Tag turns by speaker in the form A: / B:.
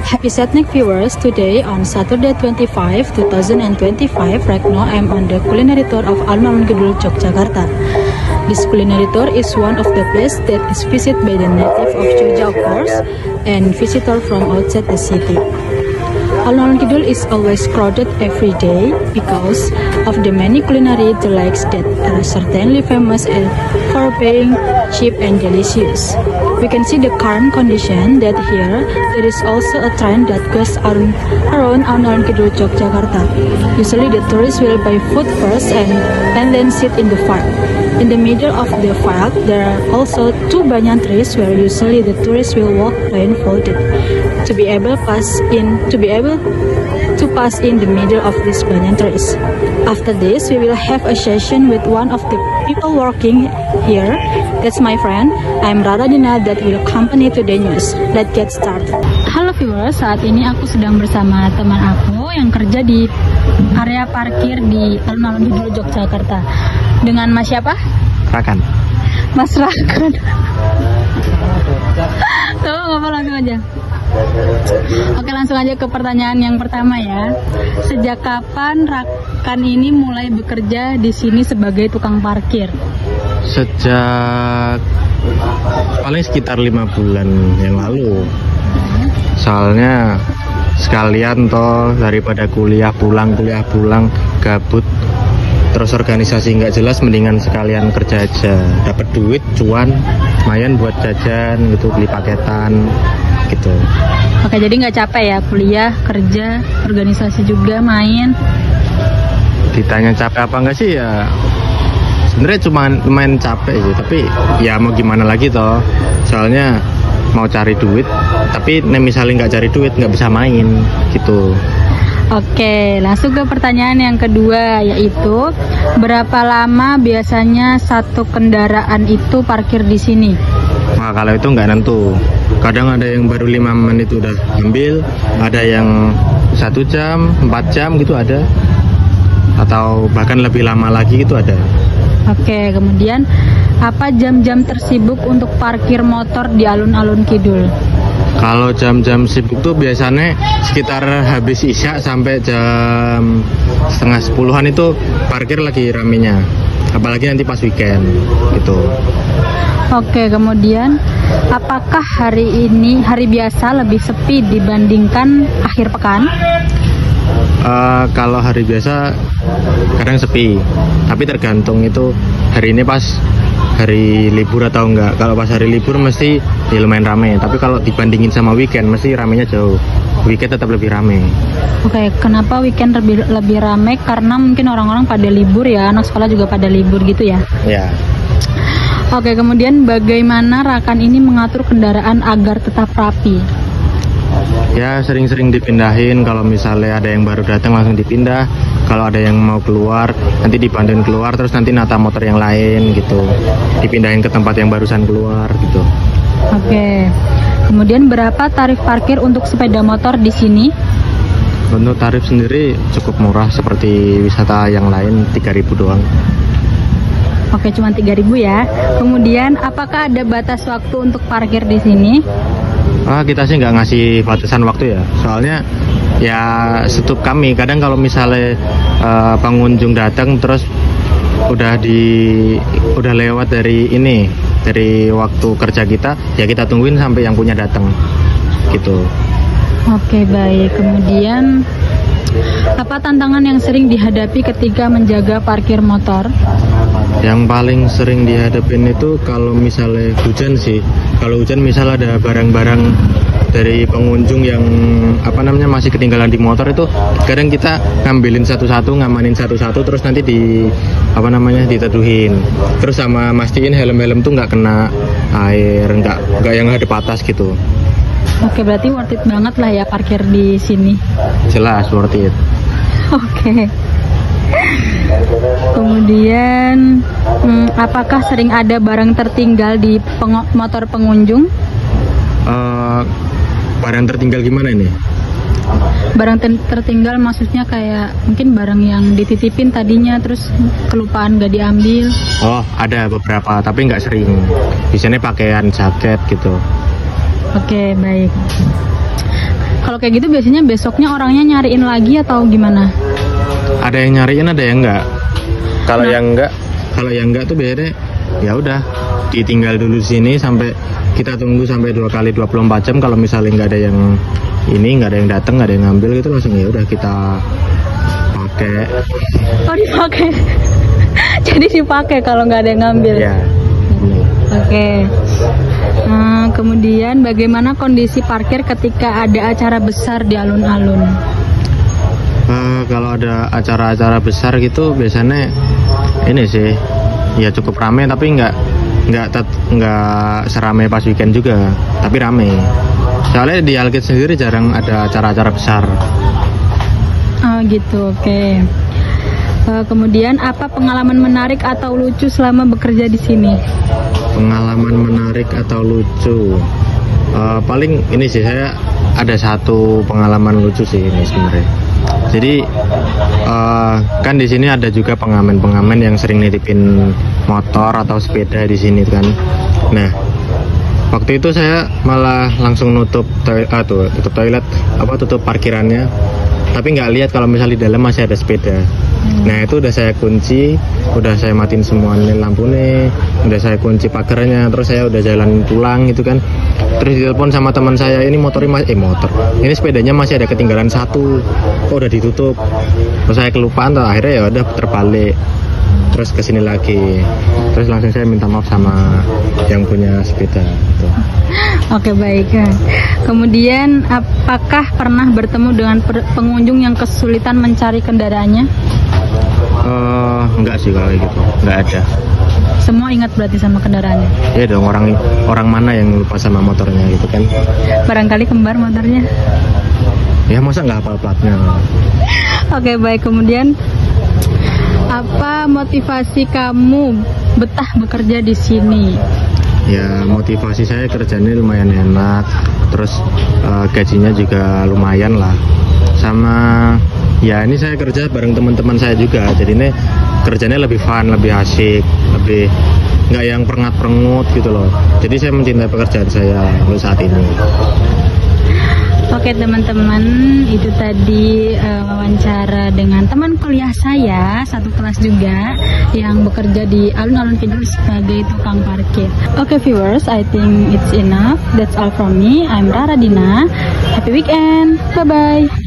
A: Happy Setnik viewers, today on Saturday 25, 2025, right now I'm on the culinary tour of Alun-Alun Kidul, Yogyakarta. This culinary tour is one of the places that is visited by the native of Jogja, of course, and visitor from outside the city. Alun-Alun Kidul is always crowded every day because of the many culinary delights that are certainly famous for being cheap and delicious. We can see the current condition that here there is also a trend that goes around Alun-Alun Kidul, Yogyakarta. Usually the tourists will buy food first and then sit in the park. In the middle of the park there are also two banyan trees where usually the tourists will walk blindfolded to be able to pass in the middle of these banyan trees. After this, we will have a session with one of the people working here. That's my friend. I'm Radadina that will accompany today's news. Let's get started. Halo viewers, saat ini aku sedang bersama teman aku yang kerja di area parkir di Alun-Alun Kidul, Yogyakarta. Dengan Mas siapa?
B: Rakan.
A: Mas Rakan. Tuh, ngapa langsung aja. Oke, langsung aja ke pertanyaan yang pertama ya. Sejak kapan Rakan ini mulai bekerja di sini sebagai tukang parkir?
B: Sejak paling sekitar 5 bulan yang lalu. Soalnya sekalian toh daripada kuliah pulang gabut, terus organisasi nggak jelas, mendingan sekalian kerja aja, dapat duit cuan lumayan buat jajan gitu, beli paketan gitu.
A: Oke, jadi nggak capek ya kuliah, kerja, organisasi juga, main?
B: Ditanya capek apa enggak sih ya, sebenarnya cuma lumayan capek sih, tapi ya mau gimana lagi toh, soalnya mau cari duit, tapi misalnya nggak cari duit nggak bisa main gitu.
A: Oke, langsung ke pertanyaan yang kedua, yaitu berapa lama biasanya satu kendaraan itu parkir di sini?
B: Nah, kalau itu nggak nentu. Kadang ada yang baru 5 menit udah ambil, ada yang 1 jam, 4 jam gitu ada, atau bahkan lebih lama lagi gitu ada.
A: Oke, kemudian apa jam-jam tersibuk untuk parkir motor di Alun-Alun Kidul?
B: Kalau jam-jam sibuk tuh biasanya sekitar habis isya sampai jam setengah 10-an itu parkir lagi ramenya, apalagi nanti pas weekend gitu.
A: Oke, kemudian apakah hari ini, hari biasa, lebih sepi dibandingkan akhir pekan?
B: Kalau hari biasa kadang sepi, tapi tergantung itu hari ini pas hari libur atau enggak. Kalau pas hari libur mesti ya lumayan rame, tapi kalau dibandingin sama weekend mesti ramenya jauh. Weekend tetap lebih rame.
A: Oke, kenapa weekend lebih rame? Karena mungkin orang-orang pada libur ya, anak sekolah juga pada libur gitu ya?
B: Ya.
A: Oke, kemudian bagaimana Rakan ini mengatur kendaraan agar tetap rapi?
B: Ya, sering-sering dipindahin. Kalau misalnya ada yang baru datang langsung dipindah. Kalau ada yang mau keluar, nanti dibantuin keluar, terus nanti nata motor yang lain gitu. Dipindahin ke tempat yang barusan keluar gitu.
A: Oke. Kemudian berapa tarif parkir untuk sepeda motor di sini?
B: Untuk tarif sendiri cukup murah, seperti wisata yang lain 3.000 doang.
A: Oke, cuma 3.000 ya. Kemudian apakah ada batas waktu untuk parkir di sini?
B: Kita sih nggak ngasih batasan waktu ya, soalnya ya setup kami. Kadang kalau misalnya pengunjung datang terus udah lewat dari waktu kerja kita, ya kita tungguin sampai yang punya datang gitu. Oke,
A: baik. Kemudian apa tantangan yang sering dihadapi ketika menjaga parkir motor?
B: Yang paling sering dihadapin itu kalau misalnya hujan sih. Kalau hujan misal ada barang-barang dari pengunjung yang masih ketinggalan di motor, itu kadang kita ngambilin satu-satu, ngamanin satu-satu, terus nanti diteduhin. Terus sama mastiin helm-helm tuh nggak kena air, nggak yang hadap atas gitu.
A: Oke, berarti worth it banget lah ya parkir di sini.
B: Jelas worth it.
A: Oke. Kemudian apakah sering ada barang tertinggal di motor pengunjung?
B: Barang tertinggal gimana ini?
A: Barang tertinggal maksudnya kayak mungkin barang yang dititipin tadinya terus kelupaan gak diambil.
B: Oh, ada beberapa, tapi nggak sering. Biasanya pakaian, jaket gitu.
A: Oke, baik. Kalau kayak gitu biasanya besoknya orangnya nyariin lagi atau gimana?
B: Ada yang nyariin, ada yang enggak. Kalau yang enggak tuh biasanya ya udah ditinggal dulu sini sampai kita tunggu sampai 2 kali 24 jam. Kalau misalnya nggak ada yang nggak ada yang datang, nggak ada yang ngambil gitu, langsung ya udah kita pakai.
A: Oh, dipakai. Jadi dipakai kalau nggak ada yang ngambil.
B: Ya.
A: Oke. Nah, kemudian bagaimana kondisi parkir ketika ada acara besar di alun-alun?
B: Kalau ada acara-acara besar gitu biasanya ini sih ya cukup ramai, tapi nggak seramai pas weekend juga, tapi ramai. Soalnya di Alkit sendiri jarang ada acara-acara besar.
A: Oh gitu, oke. Kemudian apa pengalaman menarik atau lucu selama bekerja di sini?
B: Pengalaman menarik atau lucu, paling ini sih, saya ada satu pengalaman lucu sih ini sebenarnya. Jadi kan di sini ada juga pengamen yang sering nitipin motor atau sepeda di sini kan. Nah, waktu itu saya malah langsung tutup parkirannya, tapi nggak lihat kalau misalnya di dalam masih ada sepeda. Nah, itu udah saya kunci, udah saya matiin semua lampunya, udah saya kunci pagarnya, terus saya udah jalan pulang gitu kan. Terus ditelepon sama teman saya, ini ini sepedanya masih ada ketinggalan satu, kok udah ditutup. Terus saya kelupaan, akhirnya ya udah terbalik, terus kesini lagi, terus langsung saya minta maaf sama yang punya sepeda gitu.
A: Oke, baik. Kemudian apakah pernah bertemu dengan pengunjung yang kesulitan mencari kendaraannya?
B: Enggak sih kalau gitu, enggak ada.
A: Semua ingat berarti sama kendaraannya?
B: Iya dong, orang mana yang lupa sama motornya gitu kan?
A: Barangkali kembar motornya?
B: Ya masa nggak hafal platnya.
A: Oke, baik. Kemudian apa motivasi kamu betah bekerja di sini?
B: Ya, motivasi saya kerjanya lumayan enak, terus gajinya juga lumayan lah. Sama ya ini saya kerja bareng teman-teman saya juga, jadi ini kerjanya lebih fun, lebih asik, lebih nggak yang perengat-perengut gitu loh. Jadi saya mencintai pekerjaan saya untuk saat ini.
A: Oke teman-teman, itu tadi wawancara dengan teman kuliah saya, satu kelas juga, yang bekerja di alun-alun Kidul sebagai tukang parkir. Oke viewers, I think it's enough. That's all from me. I'm Rara Dina. Happy weekend. Bye-bye.